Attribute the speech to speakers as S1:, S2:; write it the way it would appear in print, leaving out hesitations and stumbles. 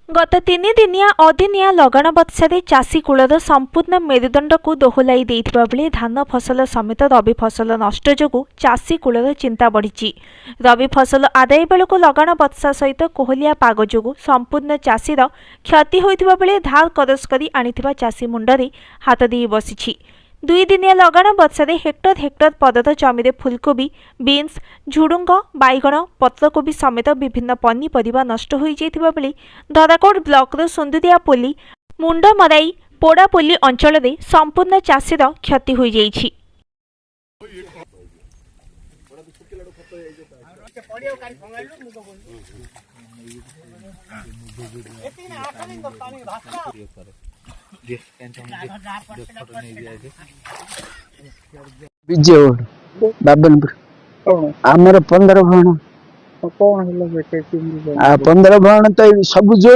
S1: गत 3 दिनिया अदिनिया लगाण बर्षा चाषी कूलर संपूर्ण मेरुदंड को दोहलाई देइथिबा बेले धान फसल समेत रबी फसल नष्ट जोगु चाषी कूलर चिंता बढ़ी। रबी फसल आदाय बेलू लगाण बर्षा सहित कोहलिया पाग जोगु संपूर्ण चाषीर क्षति होइथिबा बेले धार करज करी आनिथिबा चाषी मुंडरे हाथ देई बसिछि। 2 दिनिया लगाण बर्षा हेक्टर हेक्टर पदत जमी फुलकोबी, बीन्स, झुडुंग, बैगण, पत्रकोबी समेत विभिन्न पनीपरिबा नष्ट हो जाइथिबा बेले धराकोट ब्लॉक सुंदुरिया पोली, मुंडमराई, पोड़ापोली अंचल में संपूर्ण चाषीर क्षति हो जाइछि।
S2: विजय बाबनपुर आमर 15 भण 15 भण तो सब जो